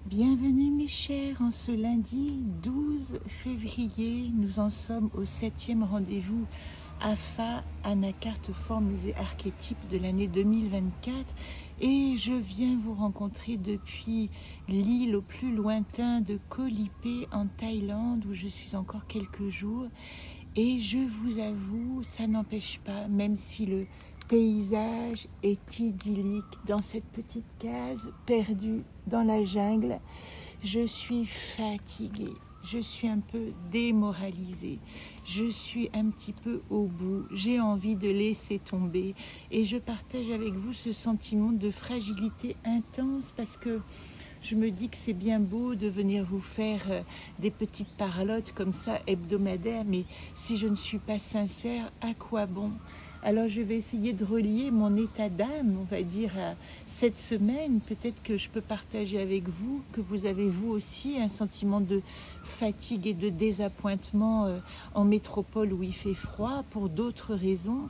Bienvenue mes chers, en ce lundi 12 février, nous en sommes au 7e rendez-vous AFA, Anacarte Formes et Archétypes de l'année 2024 et je viens vous rencontrer depuis l'île au plus lointain de Koh Lipe en Thaïlande où je suis encore quelques jours et je vous avoue, ça n'empêche pas, même si le paysage est idyllique dans cette petite case perdue dans la jungle, je suis fatiguée, je suis un peu démoralisée, je suis un petit peu au bout, j'ai envie de laisser tomber et je partage avec vous ce sentiment de fragilité intense parce que je me dis que c'est bien beau de venir vous faire des petites parlottes comme ça hebdomadaires, mais si je ne suis pas sincère, à quoi bon? Alors je vais essayer de relier mon état d'âme, on va dire, à cette semaine. Peut-être que je peux partager avec vous, que vous avez vous aussi un sentiment de fatigue et de désappointement en métropole où il fait froid pour d'autres raisons.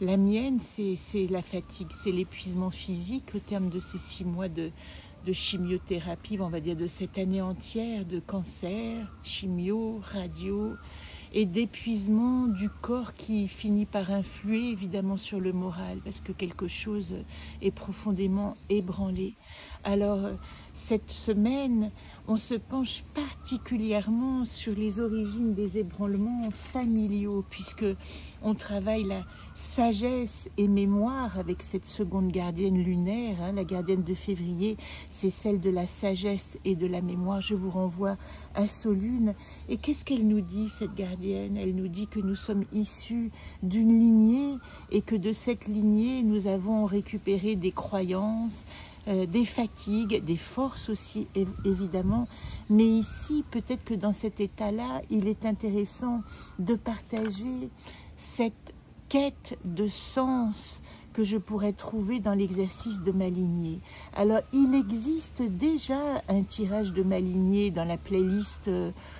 La mienne, c'est la fatigue, c'est l'épuisement physique au terme de ces 6 mois de chimiothérapie, on va dire de cette année entière de cancer, chimio, radio et d'épuisement du corps qui finit par influer évidemment sur le moral parce que quelque chose est profondément ébranlé. Alors cette semaine, on se penche particulièrement sur les origines des ébranlements familiaux puisque on travaille la sagesse et mémoire avec cette seconde gardienne lunaire, hein, la gardienne de février, c'est celle de la sagesse et de la mémoire. Je vous renvoie à Solune. Et qu'est-ce qu'elle nous dit, cette gardienne? Elle nous dit que nous sommes issus d'une lignée et que de cette lignée, nous avons récupéré des croyances, des fatigues, des forces aussi évidemment, mais ici peut-être que dans cet état-là, il est intéressant de partager cette quête de sens que je pourrais trouver dans l'exercice de ma lignée. Alors, il existe déjà un tirage de ma lignée dans la playlist,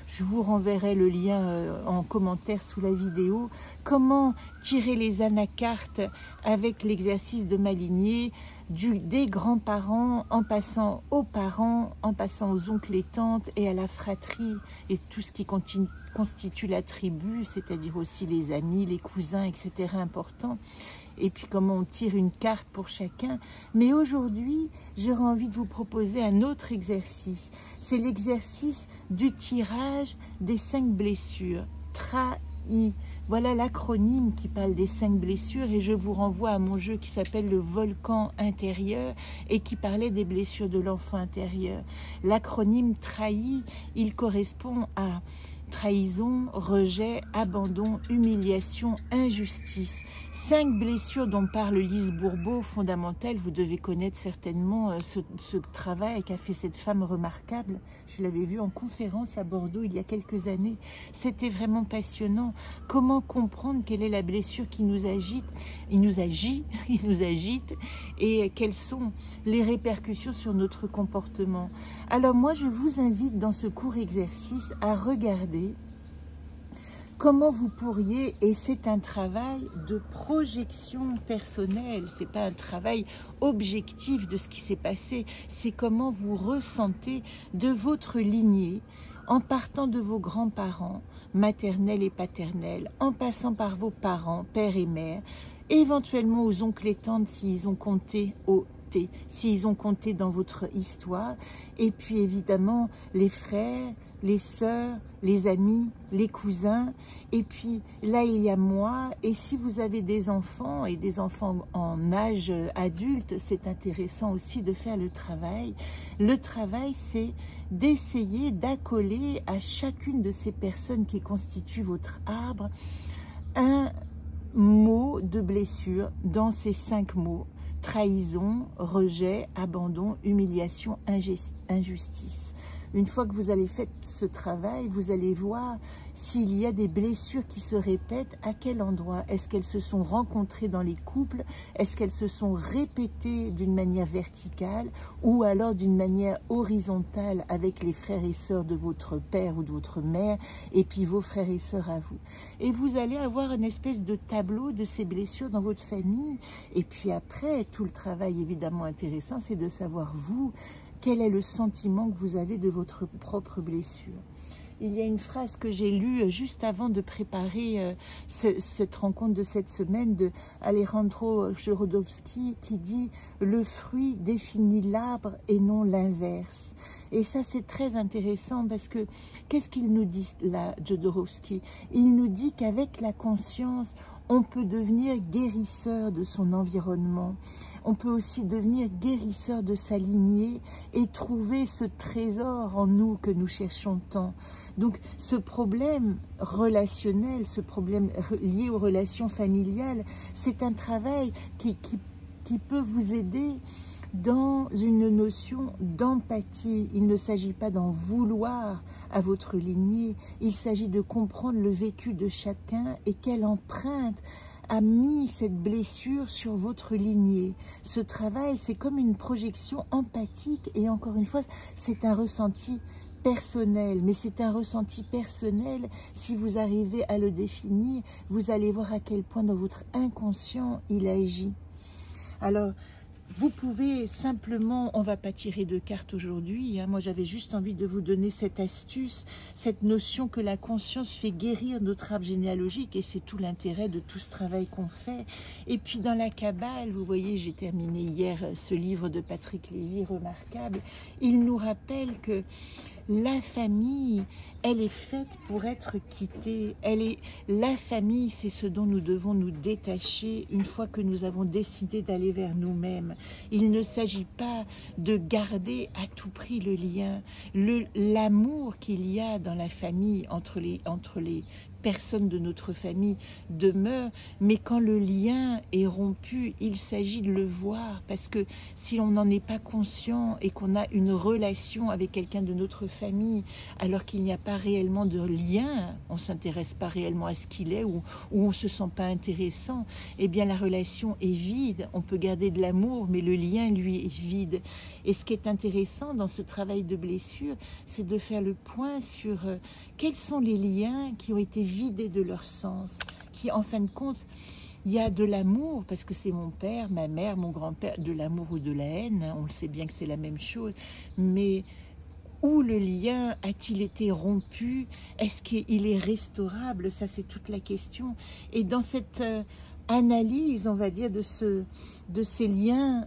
je vous renverrai le lien en commentaire sous la vidéo, comment tirer les anacartes avec l'exercice de ma lignée, des grands-parents en passant aux parents, en passant aux oncles et tantes et à la fratrie et tout ce qui constitue la tribu, c'est-à-dire aussi les amis, les cousins, etc. importants. Et puis comment on tire une carte pour chacun. Mais aujourd'hui, j'aurais envie de vous proposer un autre exercice. C'est l'exercice du tirage des 5 blessures. Trahi. Voilà l'acronyme qui parle des 5 blessures et je vous renvoie à mon jeu qui s'appelle le volcan intérieur et qui parlait des blessures de l'enfant intérieur. L'acronyme trahi, il correspond à trahison, rejet, abandon, humiliation, injustice. 5 blessures dont parle Lise Bourbeau, fondamentale. Vous devez connaître certainement ce travail qu'a fait cette femme remarquable. Je l'avais vue en conférence à Bordeaux il y a quelques années. C'était vraiment passionnant. Comment comprendre quelle est la blessure qui nous agite, il nous agite et quelles sont les répercussions sur notre comportement. Alors moi, je vous invite dans ce court exercice à regarder comment vous pourriez, et c'est un travail de projection personnelle, c'est pas un travail objectif de ce qui s'est passé, c'est comment vous ressentez de votre lignée, en partant de vos grands-parents, maternels et paternels, en passant par vos parents, père et mère, éventuellement aux oncles et tantes s'ils ont compté s'ils ont compté dans votre histoire, et puis évidemment les frères, les sœurs, les amis, les cousins, et puis là il y a moi, et si vous avez des enfants et des enfants en âge adulte, c'est intéressant aussi de faire le travail. Le travail, c'est d'essayer d'accoler à chacune de ces personnes qui constituent votre arbre un mot de blessure dans ces 5 mots. Trahison, rejet, abandon, humiliation, injustice. Une fois que vous allez faire ce travail, vous allez voir s'il y a des blessures qui se répètent, à quel endroit. Est-ce qu'elles se sont rencontrées dans les couples? Est-ce qu'elles se sont répétées d'une manière verticale ou alors d'une manière horizontale avec les frères et sœurs de votre père ou de votre mère et puis vos frères et sœurs à vous? Et vous allez avoir une espèce de tableau de ces blessures dans votre famille. Et puis après, tout le travail évidemment intéressant, c'est de savoir vous, quel est le sentiment que vous avez de votre propre blessure. Il y a une phrase que j'ai lue juste avant de préparer cette rencontre de cette semaine de Alejandro Jodorowsky qui dit « Le fruit définit l'arbre et non l'inverse ». Et ça, c'est très intéressant parce que qu'est-ce qu'il nous dit là, Jodorowsky? Il nous dit qu'avec la conscience, on peut devenir guérisseur de son environnement. On peut aussi devenir guérisseur de sa lignée et trouver ce trésor en nous que nous cherchons tant. Donc ce problème relationnel, ce problème lié aux relations familiales, c'est un travail qui peut vous aider dans une notion d'empathie. Il ne s'agit pas d'en vouloir à votre lignée, il s'agit de comprendre le vécu de chacun et quelle empreinte a mis cette blessure sur votre lignée. Ce travail, c'est comme une projection empathique et encore une fois, c'est un ressenti personnel, mais c'est un ressenti personnel. Si vous arrivez à le définir, vous allez voir à quel point dans votre inconscient il agit. Alors, vous pouvez simplement, on ne va pas tirer de cartes aujourd'hui, hein, moi j'avais juste envie de vous donner cette astuce, cette notion que la conscience fait guérir notre arbre généalogique et c'est tout l'intérêt de tout ce travail qu'on fait. Et puis dans la Kabbale, vous voyez, j'ai terminé hier ce livre de Patrick Lévy, remarquable, il nous rappelle que la famille, elle est faite pour être quittée. La famille, c'est ce dont nous devons nous détacher une fois que nous avons décidé d'aller vers nous-mêmes. Il ne s'agit pas de garder à tout prix le lien. L'amour qu'il y a dans la famille, entre les personnes de notre famille demeure, mais quand le lien est rompu, il s'agit de le voir, parce que si on n'en est pas conscient et qu'on a une relation avec quelqu'un de notre famille, alors qu'il n'y a pas réellement de lien, on ne s'intéresse pas réellement à ce qu'il est, ou on ne se sent pas intéressant, eh bien la relation est vide. On peut garder de l'amour, mais le lien, lui, est vide. Et ce qui est intéressant dans ce travail de blessure, c'est de faire le point sur quels sont les liens qui ont été vidés de leur sens, qui en fin de compte, il y a de l'amour, parce que c'est mon père, ma mère, mon grand-père, de l'amour ou de la haine, hein, on le sait bien que c'est la même chose, mais où le lien a-t-il été rompu? Est-ce qu'il est restaurable? Ça, c'est toute la question. Et dans cette analyse, on va dire, de ces liens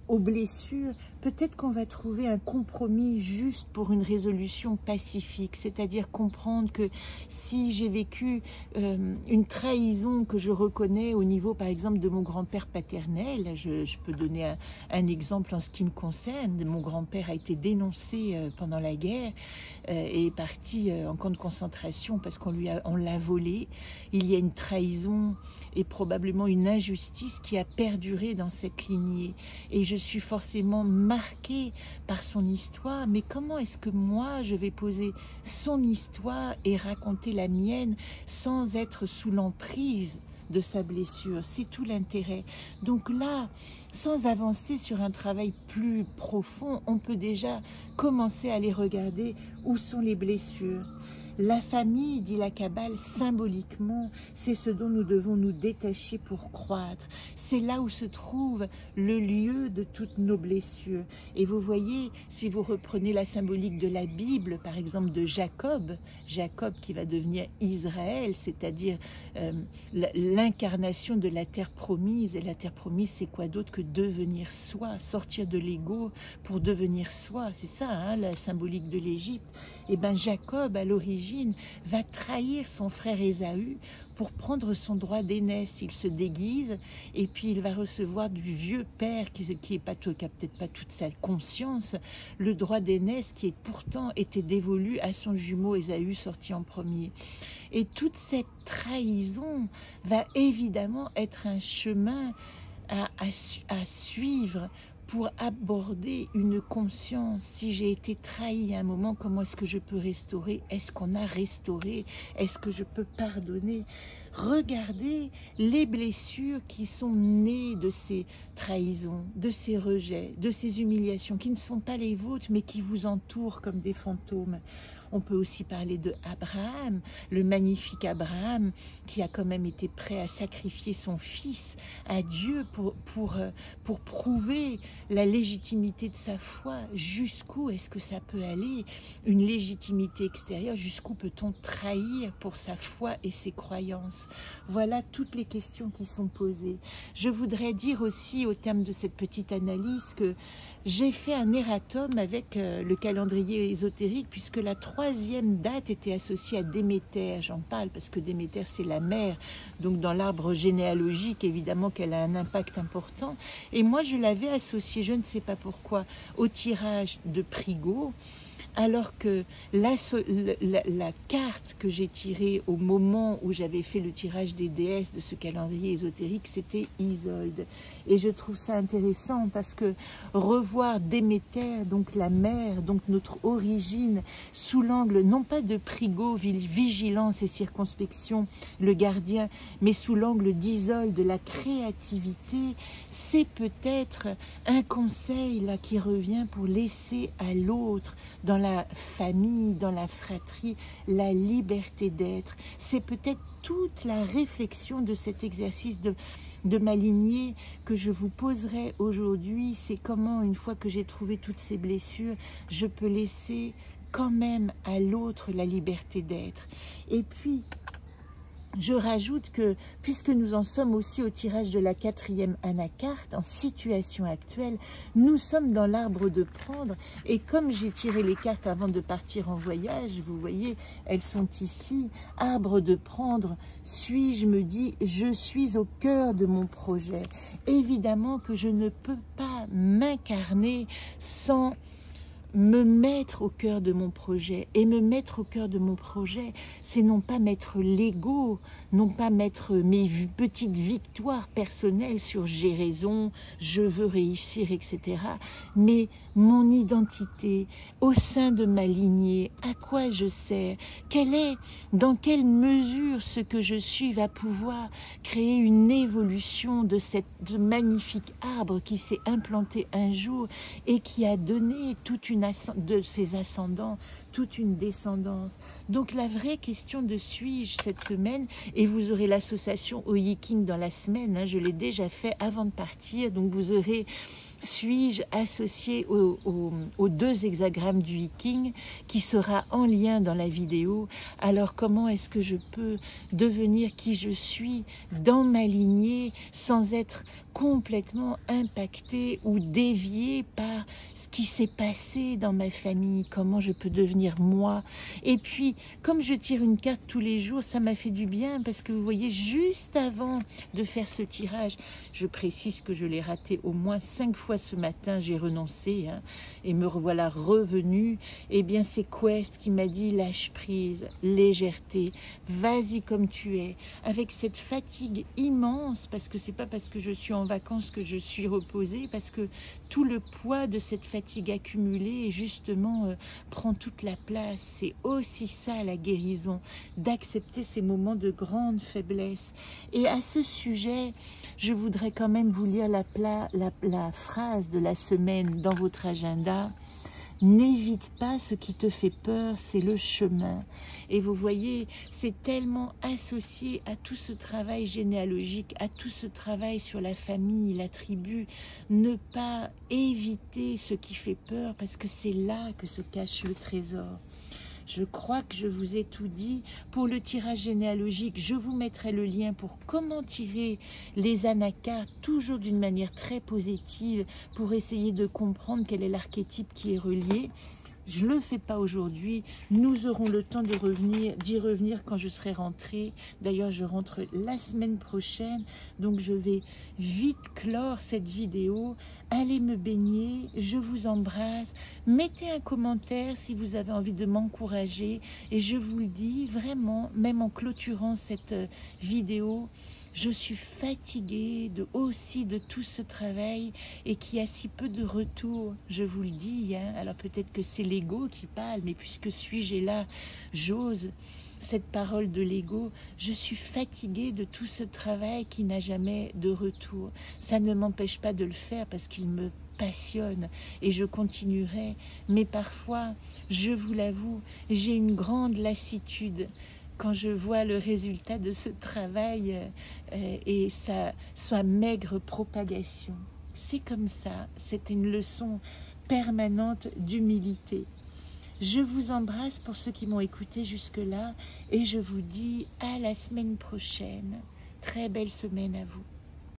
aux blessures, peut-être qu'on va trouver un compromis juste pour une résolution pacifique, c'est-à-dire comprendre que si j'ai vécu une trahison que je reconnais au niveau, par exemple, de mon grand-père paternel, je peux donner un exemple en ce qui me concerne. Mon grand-père a été dénoncé pendant la guerre et est parti en camp de concentration parce qu'on l'a volé. Il y a une trahison et probablement une injustice qui a perduré dans cette lignée. Et je suis forcément marquée par son histoire, mais comment est-ce que moi je vais poser son histoire et raconter la mienne sans être sous l'emprise de sa blessure? C'est tout l'intérêt. Donc là, sans avancer sur un travail plus profond, on peut déjà commencer à aller regarder où sont les blessures. La famille, dit la Kabbale, symboliquement, c'est ce dont nous devons nous détacher pour croître. C'est là où se trouve le lieu de toutes nos blessures. Et vous voyez, si vous reprenez la symbolique de la Bible, par exemple de Jacob, Jacob qui va devenir Israël, c'est-à-dire l'incarnation de la terre promise. Et la terre promise, c'est quoi d'autre que devenir soi, sortir de l'ego pour devenir soi. C'est ça, hein, la symbolique de l'Égypte. Et bien Jacob, à l'origine, va trahir son frère Ésaü pour prendre son droit d'aînesse. Il se déguise et puis il va recevoir du vieux père qui n'a peut-être pas toute sa conscience, le droit d'aînesse qui pourtant était dévolu à son jumeau Ésaü sorti en premier. Et toute cette trahison va évidemment être un chemin à suivre pour aborder une conscience. Si j'ai été trahi à un moment, comment est-ce que je peux restaurer? Est-ce qu'on a restauré? Est-ce que je peux pardonner? regardez les blessures qui sont nées de ces trahisons, de ces rejets, de ces humiliations qui ne sont pas les vôtres mais qui vous entourent comme des fantômes. On peut aussi parler de Abraham, le magnifique Abraham qui a quand même été prêt à sacrifier son fils à Dieu pour prouver la légitimité de sa foi. Jusqu'où est-ce que ça peut aller? Une légitimité extérieure, jusqu'où peut-on trahir pour sa foi et ses croyances? Voilà toutes les questions qui sont posées. Je voudrais dire aussi au terme de cette petite analyse que j'ai fait un erratum avec le calendrier ésotérique puisque la troisième date était associée à Déméter. J'en parle parce que Déméter c'est la mère, donc dans l'arbre généalogique évidemment qu'elle a un impact important. Et moi je l'avais associée, je ne sais pas pourquoi, au tirage de Prigaud. Alors que la carte que j'ai tirée au moment où j'avais fait le tirage des déesses de ce calendrier ésotérique, c'était Isolde. Et je trouve ça intéressant parce que revoir Déméter, donc la mère, donc notre origine, sous l'angle non pas de Prigaud, vigilance et circonspection, le gardien, mais sous l'angle d'Isolde, de la créativité, c'est peut-être un conseil là qui revient pour laisser à l'autre, dans la famille, dans la fratrie, la liberté d'être. C'est peut-être toute la réflexion de cet exercice de ma lignée que je vous poserai aujourd'hui. C'est comment, une fois que j'ai trouvé toutes ces blessures, je peux laisser quand même à l'autre la liberté d'être. Et puis, je rajoute que, puisque nous en sommes aussi au tirage de la 4e anacarte, en situation actuelle, nous sommes dans l'arbre de prendre, et comme j'ai tiré les cartes avant de partir en voyage, vous voyez, elles sont ici, arbre de prendre, suis-je, me dis, je suis au cœur de mon projet. Évidemment que je ne peux pas m'incarner sans me mettre au cœur de mon projet. Et me mettre au cœur de mon projet, c'est non pas mettre l'ego, non pas mettre mes petites victoires personnelles sur j'ai raison, je veux réussir, etc. Mais mon identité au sein de ma lignée, à quoi je sers, dans quelle mesure ce que je suis va pouvoir créer une évolution de ce magnifique arbre qui s'est implanté un jour et qui a donné de ses ascendants, toute une descendance. Donc la vraie question de suis-je cette semaine, et vous aurez l'association au Yiking dans la semaine, hein, je l'ai déjà fait avant de partir, donc vous aurez suis-je associé aux 2 hexagrammes du Yiking qui sera en lien dans la vidéo. Alors comment est-ce que je peux devenir qui je suis dans ma lignée sans être complètement impacté ou dévié par ce qui s'est passé dans ma famille, comment je peux devenir moi. Et puis, comme je tire une carte tous les jours, ça m'a fait du bien parce que vous voyez, juste avant de faire ce tirage, je précise que je l'ai raté au moins 5 fois ce matin, j'ai renoncé hein, et me revoilà revenu. Eh bien, c'est Quest qui m'a dit lâche prise, légèreté, vas-y comme tu es, avec cette fatigue immense, parce que c'est pas parce que je suis en vacances que je suis reposée, parce que tout le poids de cette fatigue accumulée justement prend toute la place. C'est aussi ça la guérison, d'accepter ces moments de grande faiblesse. Et à ce sujet, je voudrais quand même vous lire la phrase de la semaine dans votre agenda. N'évite pas ce qui te fait peur, c'est le chemin. Et vous voyez, c'est tellement associé à tout ce travail généalogique, à tout ce travail sur la famille, la tribu. Ne pas éviter ce qui fait peur, parce que c'est là que se cache le trésor. Je crois que je vous ai tout dit. Pour le tirage généalogique, je vous mettrai le lien pour comment tirer les anacartes, toujours d'une manière très positive, pour essayer de comprendre quel est l'archétype qui est relié. Je ne le fais pas aujourd'hui, nous aurons le temps d'y revenir quand je serai rentrée. D'ailleurs, je rentre la semaine prochaine, donc je vais vite clore cette vidéo. Allez me baigner, je vous embrasse. Mettez un commentaire si vous avez envie de m'encourager. Et je vous le dis vraiment, même en clôturant cette vidéo, je suis fatiguée aussi de tout ce travail et qui a si peu de retour, je vous le dis. Hein. Alors peut-être que c'est l'ego qui parle, mais puisque suis-je là, j'ose cette parole de l'ego. Je suis fatiguée de tout ce travail qui n'a jamais de retour. Ça ne m'empêche pas de le faire parce qu'il me passionne et je continuerai. Mais parfois, je vous l'avoue, j'ai une grande lassitude quand je vois le résultat de ce travail et sa maigre propagation. C'est comme ça, c'est une leçon permanente d'humilité. Je vous embrasse pour ceux qui m'ont écouté jusque-là et je vous dis à la semaine prochaine. Très belle semaine à vous.